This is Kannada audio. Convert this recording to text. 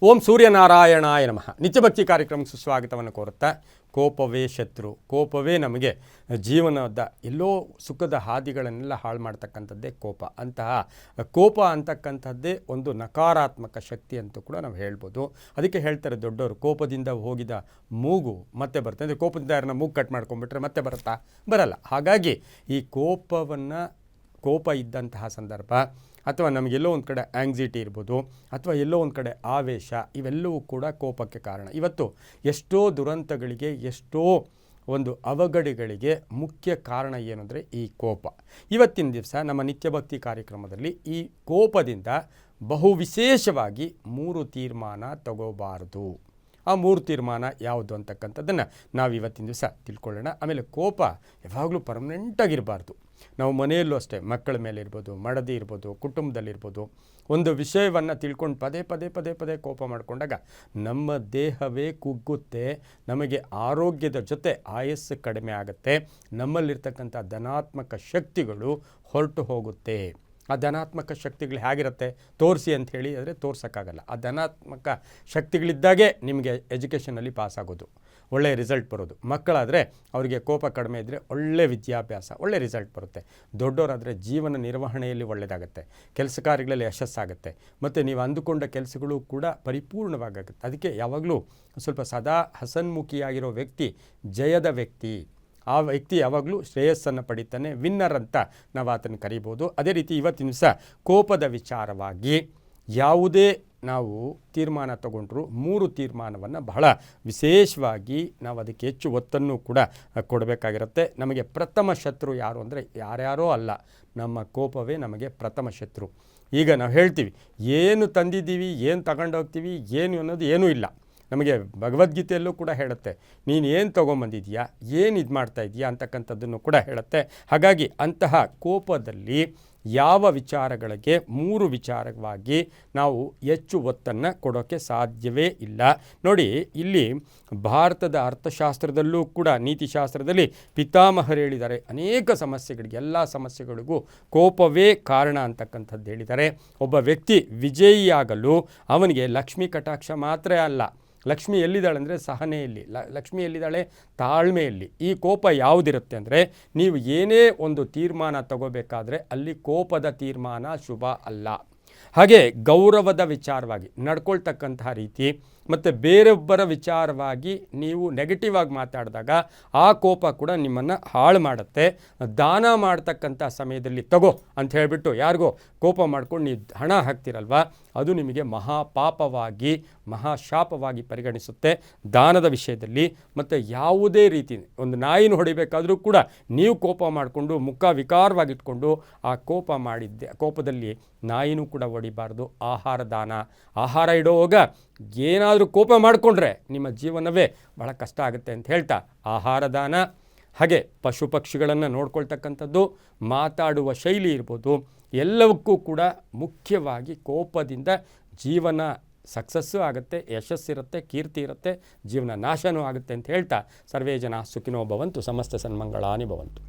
ಓಂ ಸೂರ್ಯನಾರಾಯಣಾಯ ನಮಃ. ನಿತ್ಯಭಕ್ತಿ ಕಾರ್ಯಕ್ರಮಕ್ಕೆ ಸುಸ್ವಾಗತವನ್ನು ಕೋರುತ್ತಾ, ಕೋಪವೇ ಶತ್ರು, ಕೋಪವೇ ನಮಗೆ ಜೀವನದ ಎಲ್ಲೋ ಸುಖದ ಹಾದಿಗಳನ್ನೆಲ್ಲ ಹಾಳು ಮಾಡ್ತಕ್ಕಂಥದ್ದೇ ಕೋಪ. ಅಂತಹ ಕೋಪ ಅಂತಕ್ಕಂಥದ್ದೇ ಒಂದು ನಕಾರಾತ್ಮಕ ಶಕ್ತಿ ಅಂತೂ ಕೂಡ ನಾವು ಹೇಳ್ಬೋದು. ಅದಕ್ಕೆ ಹೇಳ್ತಾರೆ ದೊಡ್ಡವರು, ಕೋಪದಿಂದ ಹೋಗಿದ ಮೂಗು ಮತ್ತೆ ಬರುತ್ತೆ. ಅಂದರೆ ಕೋಪದಿಂದ ಯಾರನ್ನ ಮೂಗು ಕಟ್ ಮಾಡ್ಕೊಂಡ್ಬಿಟ್ರೆ ಮತ್ತೆ ಬರುತ್ತಾ? ಬರಲ್ಲ. ಹಾಗಾಗಿ ಈ ಕೋಪ ಇದ್ದಂತಹ ಸಂದರ್ಭ ಅಥವಾ ನಮಗೆಲ್ಲೋ ಒಂದು ಕಡೆ ಆ್ಯಂಗ್ಸೈಟಿ ಇರ್ಬೋದು, ಅಥವಾ ಎಲ್ಲೋ ಒಂದು ಕಡೆ ಆವೇಶ, ಇವೆಲ್ಲವೂ ಕೂಡ ಕೋಪಕ್ಕೆ ಕಾರಣ. ಇವತ್ತು ಎಷ್ಟೋ ದುರಂತಗಳಿಗೆ, ಎಷ್ಟೋ ಒಂದು ಅವಘಡಗಳಿಗೆ ಮುಖ್ಯ ಕಾರಣ ಏನು ಅಂದರೆ ಈ ಕೋಪ. ಇವತ್ತಿನ ದಿವಸ ನಮ್ಮ ನಿತ್ಯಭಕ್ತಿ ಕಾರ್ಯಕ್ರಮದಲ್ಲಿ ಈ ಕೋಪದಿಂದ ಬಹು ವಿಶೇಷವಾಗಿ 3 ತೀರ್ಮಾನ ತಗೋಬಾರ್ದು. ಆ 3 ತೀರ್ಮಾನ ಯಾವುದು ಅಂತಕ್ಕಂಥದ್ದನ್ನು ನಾವು ಇವತ್ತಿನ ದಿವಸ ತಿಳ್ಕೊಳ್ಳೋಣ. ಆಮೇಲೆ ಕೋಪ ಯಾವಾಗಲೂ ಪರ್ಮನೆಂಟಾಗಿರಬಾರ್ದು. ನಾವು ಮನೆಯಲ್ಲೂ ಅಷ್ಟೇ, ಮಕ್ಕಳ ಮೇಲೆ ಇರ್ಬೋದು, ಮಡದಿ ಇರ್ಬೋದು, ಕುಟುಂಬದಲ್ಲಿರ್ಬೋದು, ಒಂದು ವಿಷಯವನ್ನು ತಿಳ್ಕೊಂಡು ಪದೇ ಕೋಪ ಮಾಡಿಕೊಂಡಾಗ ನಮ್ಮ ದೇಹವೇ ಕುಗ್ಗುತ್ತೆ, ನಮಗೆ ಆರೋಗ್ಯದ ಜೊತೆ ಆಯಸ್ಸು ಕಡಿಮೆ ಆಗುತ್ತೆ, ನಮ್ಮಲ್ಲಿರ್ತಕ್ಕಂಥ ಧನಾತ್ಮಕ ಶಕ್ತಿಗಳು ಹೊರಟು ಹೋಗುತ್ತೆ. ಆ ಧನಾತ್ಮಕ ಶಕ್ತಿಗಳು ಹೇಗಿರುತ್ತೆ ತೋರಿಸಿ ಅಂತ ಹೇಳಿ ಆದರೆ ತೋರ್ಸೋಕ್ಕಾಗಲ್ಲ. ಆ ಧನಾತ್ಮಕ ಶಕ್ತಿಗಳಿದ್ದಾಗೆ ನಿಮಗೆ ಎಜುಕೇಷನಲ್ಲಿ ಪಾಸಾಗೋದು, ಒಳ್ಳೆಯ ರಿಸಲ್ಟ್ ಬರೋದು. ಮಕ್ಕಳಾದರೆ ಅವರಿಗೆ ಕೋಪ ಕಡಿಮೆ ಇದ್ದರೆ ಒಳ್ಳೆಯ ವಿದ್ಯಾಭ್ಯಾಸ, ಒಳ್ಳೆಯ ರಿಸಲ್ಟ್ ಬರುತ್ತೆ. ದೊಡ್ಡವರಾದರೆ ಜೀವನ ನಿರ್ವಹಣೆಯಲ್ಲಿ ಒಳ್ಳೆಯದಾಗುತ್ತೆ, ಕೆಲಸ ಕಾರ್ಯಗಳಲ್ಲಿ ಯಶಸ್ಸಾಗುತ್ತೆ, ಮತ್ತು ನೀವು ಅಂದುಕೊಂಡ ಕೆಲಸಗಳು ಕೂಡ ಪರಿಪೂರ್ಣವಾಗುತ್ತೆ. ಅದಕ್ಕೆ ಯಾವಾಗಲೂ ಸ್ವಲ್ಪ ಸದಾ ಹಸನ್ಮುಖಿಯಾಗಿರೋ ವ್ಯಕ್ತಿ ಜಯದ ವ್ಯಕ್ತಿ. ಆ ವ್ಯಕ್ತಿ ಯಾವಾಗಲೂ ಶ್ರೇಯಸ್ಸನ್ನು ಪಡಿತಾನೆ, ವಿನ್ನರ್ ಅಂತ ನಾವು ಆತನ ಕರಿಬೋದು. ಅದೇ ರೀತಿ ಇವತ್ತಿನ ದಿವಸ ಕೋಪದ ವಿಚಾರವಾಗಿ ಯಾವುದೇ ನಾವು ತೀರ್ಮಾನ ತಗೊಂಡ್ರು 3 ತೀರ್ಮಾನವನ್ನು ಬಹಳ ವಿಶೇಷವಾಗಿ ನಾವು ಅದಕ್ಕೆ ಹೆಚ್ಚು ಒತ್ತನ್ನು ಕೂಡ ಕೊಡಬೇಕಾಗಿರುತ್ತೆ. ನಮಗೆ ಪ್ರಥಮ ಶತ್ರು ಯಾರು ಅಂದರೆ ಯಾರ್ಯಾರೋ ಅಲ್ಲ, ನಮ್ಮ ಕೋಪವೇ ನಮಗೆ ಪ್ರಥಮ ಶತ್ರು. ಈಗ ನಾವು ಹೇಳ್ತೀವಿ, ಏನು ತಂದಿದ್ದೀವಿ, ಏನು ತಗೊಂಡೋಗ್ತೀವಿ, ಏನು ಅನ್ನೋದು ಏನೂ ಇಲ್ಲ. ನಮಗೆ ಭಗವದ್ಗೀತೆಯಲ್ಲೂ ಕೂಡ ಹೇಳುತ್ತೆ, ನೀನು ಏನು ತೊಗೊಂಬಂದಿದೆಯಾ, ಏನು ಇದು ಮಾಡ್ತಾ ಇದೆಯಾ ಅಂತಕ್ಕಂಥದ್ದನ್ನು ಕೂಡ ಹೇಳುತ್ತೆ. ಹಾಗಾಗಿ ಅಂತಹ ಕೋಪದಲ್ಲಿ ಯಾವ ವಿಚಾರಗಳಿಗೆ 3 ವಿಚಾರವಾಗಿ ನಾವು ಹೆಚ್ಚು ಒತ್ತನ್ನು ಕೊಡೋಕ್ಕೆ ಸಾಧ್ಯವೇ ಇಲ್ಲ. ನೋಡಿ, ಇಲ್ಲಿ ಭಾರತದ ಅರ್ಥಶಾಸ್ತ್ರದಲ್ಲೂ ಕೂಡ, ನೀತಿಶಾಸ್ತ್ರದಲ್ಲಿ ಪಿತಾಮಹರು ಹೇಳಿದ್ದಾರೆ, ಅನೇಕ ಸಮಸ್ಯೆಗಳಿಗೆ, ಎಲ್ಲ ಸಮಸ್ಯೆಗಳಿಗೂ ಕೋಪವೇ ಕಾರಣ ಅಂತಕ್ಕಂಥದ್ದು ಹೇಳಿದ್ದಾರೆ. ಒಬ್ಬ ವ್ಯಕ್ತಿ ವಿಜಯಿಯಾಗಲು ಅವನಿಗೆ ಲಕ್ಷ್ಮೀ ಕಟಾಕ್ಷ ಮಾತ್ರ ಅಲ್ಲ, ಲಕ್ಷ್ಮಿ ಎಲ್ಲಿದ್ದಾಳೆ ಅಂದರೆ ಸಹನೆಯಲ್ಲಿ, ಲಕ್ಷ್ಮಿ ಎಲ್ಲಿದ್ದಾಳೆ ತಾಳ್ಮೆಯಲ್ಲಿ. ಈ ಕೋಪ ಯಾವುದಿರುತ್ತೆ ಅಂದರೆ, ನೀವು ಏನೇ ಒಂದು ತೀರ್ಮಾನ ತಗೋಬೇಕಾದ್ರೆ ಅಲ್ಲಿ ಕೋಪದ ತೀರ್ಮಾನ ಶುಭ ಅಲ್ಲ. ಹಾಗೆ ಗೌರವದ ವಿಚಾರವಾಗಿ ನಡ್ಕೊಳ್ತಕ್ಕಂತಹ ರೀತಿ, ಮತ್ತು ಬೇರೊಬ್ಬರ ವಿಚಾರವಾಗಿ ನೀವು ನೆಗೆಟಿವ್ ಆಗಿ ಮಾತಾಡಿದಾಗ ಆ ಕೋಪ ಕೂಡ ನಿಮ್ಮನ್ನು ಹಾಳು ಮಾಡುತ್ತೆ. ದಾನ ಮಾಡ್ತಕ್ಕಂಥ ಸಮಯದಲ್ಲಿ ತಗೋ ಅಂತ ಹೇಳಿಬಿಟ್ಟು ಯಾರಿಗೋ ಕೋಪ ಮಾಡ್ಕೊಂಡು ನೀವು ಹಣ ಹಾಕ್ತಿರಲ್ವ, ಅದು ನಿಮಗೆ ಮಹಾಪಾಪವಾಗಿ, ಮಹಾಶಾಪವಾಗಿ ಪರಿಗಣಿಸುತ್ತೆ. ದಾನದ ವಿಷಯದಲ್ಲಿ ಮತ್ತು ಯಾವುದೇ ರೀತಿ, ಒಂದು ನಾಯಿನ ಹೊಡಿಬೇಕಾದರೂ ಕೂಡ ನೀವು ಕೋಪ ಮಾಡಿಕೊಂಡು ಮುಖ ವಿಕಾರವಾಗಿಟ್ಕೊಂಡು ಆ ಕೋಪದಲ್ಲಿ ನಾಯಿನೂ ಕೂಡ ಹೊಡಿಬಾರ್ದು. ಆಹಾರ ದಾನ, ಆಹಾರ ಇಡುವಾಗ ಏನಾದರೂ ಕೋಪ ಮಾಡಿಕೊಂಡ್ರೆ ನಿಮ್ಮ ಜೀವನವೇ ಬಹಳ ಕಷ್ಟ ಆಗುತ್ತೆ ಅಂತ ಹೇಳ್ತಾ ಆಹಾರ ದಾನ, ಹಾಗೆ ಪಶು ಪಕ್ಷಿಗಳನ್ನು ನೋಡ್ಕೊಳ್ತಕ್ಕಂಥದ್ದು, ಮಾತಾಡುವ ಶೈಲಿ ಇರ್ಬೋದು, ಎಲ್ಲವಕ್ಕೂ ಕೂಡ ಮುಖ್ಯವಾಗಿ ಕೋಪದಿಂದ ಜೀವನ ಸಕ್ಸಸ್ಸು ಆಗುತ್ತೆ, ಯಶಸ್ಸಿರುತ್ತೆ, ಕೀರ್ತಿ ಇರುತ್ತೆ, ಜೀವನ ನಾಶನೂ ಆಗುತ್ತೆ ಅಂತ ಹೇಳ್ತಾ ಸರ್ವೇ ಜನ ಸುಖಿನೋ ಭವಂತು, ಸಮಸ್ತ ಸನ್ಮಂಗಳಾನಿ ಭವಂತು.